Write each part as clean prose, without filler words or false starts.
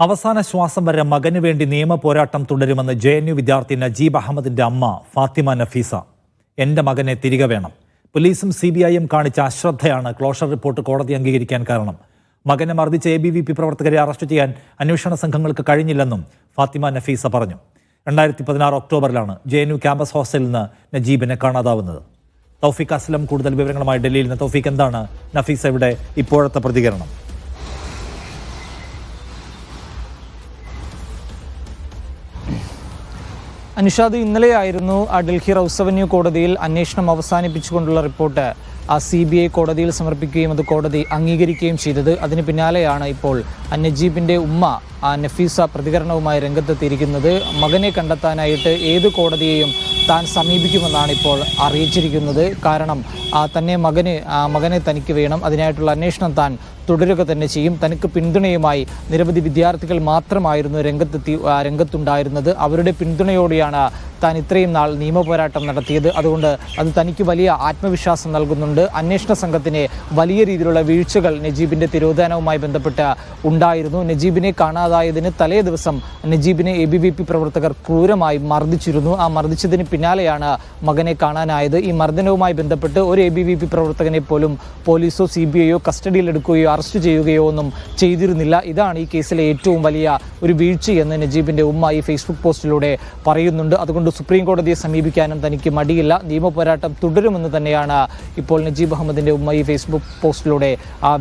അവസാന ശ്വാസം വരെ മകന് വേണ്ടി നിയമ പോരാട്ടം തുടരുമെന്ന് JNU വിദ്യാർത്ഥി നജീബ് അഹമ്മദിന്റെ അമ്മ ഫാത്തിമ നഫീസ. എന്റെ മകനെ തിരികെ വേണം. പോലീസും CBIയും കാണിച്ച അശ്രദ്ധയാണ് ക്ലോഷർ റിപ്പോർട്ട് കോടതി അംഗീകരിക്കാൻ കാരണം. മകനെ മർദ്ദിച്ച ABVP പ്രവർത്തകരെ അറസ്റ്റ് ചെയ്യാൻ അന്വേഷണ സംഘങ്ങൾക്ക് കഴിഞ്ഞില്ലെന്നും ഫാത്തിമ നഫീസ പറഞ്ഞു. 2016 ഒക്ടോബറിലാണ് JNU ക്യാമ്പസ് ഹോസ്റ്റലിൽ നിന്ന് നജീബിനെ കാണാതാവുന്നത്. തൗഫീഖ് അസ്ലം കൂടുതൽ വിവരങ്ങളുമായി ഡൽഹിയിൽ നിന്ന്. തൗഫീഖ്, എന്താണ് നഫീസയുടെ ഇപ്പോഴത്തെ പ്രതികരണം? അനുഷാദ്, ഇന്നലെയായിരുന്നു ഡൽഹി റൌസ് അവന്യൂ കോടതിയിൽ അന്വേഷണം അവസാനിപ്പിച്ചുകൊണ്ടുള്ള റിപ്പോർട്ട് CBI കോടതിയിൽ സമർപ്പിക്കുകയും അത് കോടതി അംഗീകരിക്കുകയും ചെയ്തത്. അതിന് പിന്നാലെയാണ് ഇപ്പോൾ നജീബിൻ്റെ ഉമ്മ നഫീസ പ്രതികരണവുമായി രംഗത്തെത്തിയിരിക്കുന്നത്. മകനെ കണ്ടെത്താനായിട്ട് ഏത് കോടതിയെയും താൻ സമീപിക്കുമെന്നാണ് ഇപ്പോൾ അറിയിച്ചിരിക്കുന്നത്. കാരണം തന്നെ മകനെ തനിക്ക് വേണം, അതിനായിട്ടുള്ള അന്വേഷണം താൻ തുടരുക തന്നെ ചെയ്യും. തനിക്ക് പിന്തുണയുമായി നിരവധി വിദ്യാർത്ഥികൾ മാത്രമായിരുന്നു രംഗത്തുണ്ടായിരുന്നത്. അവരുടെ പിന്തുണയോടെയാണ് താൻ ഇത്രയും നാൾ നിയമപോരാട്ടം നടത്തിയത്. അതുകൊണ്ട് അത് തനിക്ക് വലിയ ആത്മവിശ്വാസം നൽകുന്നുണ്ട്. അന്വേഷണ സംഘത്തിന് വലിയ രീതിയിലുള്ള വീഴ്ചകൾ നജീബിൻ്റെ തിരോധാനവുമായി ബന്ധപ്പെട്ട് ഉണ്ടായിരുന്നു. നജീബിനെ കാണാതായതിന് തലേ ദിവസം നജീബിനെ ABVP പ്രവർത്തകർ ക്രൂരമായി മർദ്ദിച്ചിരുന്നു. ആ മർദ്ദിച്ചതിന് പിന്നാലെയാണ് മകനെ കാണാനായത്. ഈ മർദ്ദനവുമായി ബന്ധപ്പെട്ട് ഒരു ABVP പ്രവർത്തകനെ പോലും പോലീസോ CBIയോ കസ്റ്റഡിയിലെടുക്കുകയോ അറസ്റ്റ് ചെയ്യുകയോ ഒന്നും ചെയ്തിരുന്നില്ല. ഇതാണ് ഈ കേസിലെ ഏറ്റവും വലിയ ഒരു വീഴ്ചയെന്ന് നജീബിൻ്റെ ഉമ്മ ഈ ഫേസ്ബുക്ക് പോസ്റ്റിലൂടെ പറയുന്നുണ്ട്. അതുകൊണ്ട് സുപ്രീം കോടതിയെ സമീപിക്കാനും തനിക്ക് മടിയില്ല, നിയമപോരാട്ടം തുടരുമെന്ന് തന്നെയാണ് ഇപ്പോൾ നജീബ് അഹമ്മദിൻ്റെ ഉമ്മ ഈ ഫേസ്ബുക്ക് പോസ്റ്റിലൂടെ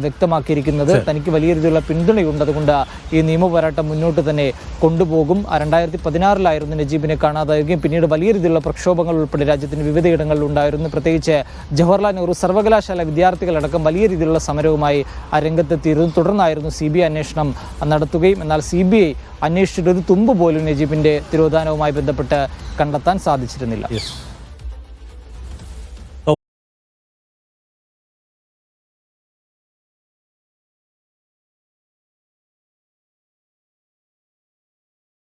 വ്യക്തമാക്കിയിരിക്കുന്നത്. തനിക്ക് വലിയ രീതിയിലുള്ള പിന്തുണയുണ്ട്. അതുകൊണ്ട് ഈ നിയമപോരാട്ടം മുന്നോട്ട് തന്നെ കൊണ്ടുപോകും. 2016 നജീബിനെ കാണാതാവുകയും പിന്നീട് വലിയ രീതിയിലുള്ള പ്രക്ഷോഭങ്ങൾ ഉൾപ്പെടെ രാജ്യത്തിന് വിവിധയിടങ്ങളിൽ ഉണ്ടായിരുന്നു. പ്രത്യേകിച്ച് ജവഹർലാൽ നെഹ്റു സർവകലാശാല വിദ്യാർത്ഥികളടക്കം വലിയ രീതിയിലുള്ള സമരവുമായി രംഗത്തെത്തിയിരുന്നു. തുടർന്നായിരുന്നു CBI അന്വേഷണം നടത്തുകയും എന്നാൽ CBI അന്വേഷിച്ചിട്ട് ഒരു തുമ്പ് പോലും നജീബിൻ്റെ തിരോധാനവുമായി ബന്ധപ്പെട്ട് കണ്ടെത്താൻ സാധിച്ചിരുന്നില്ല.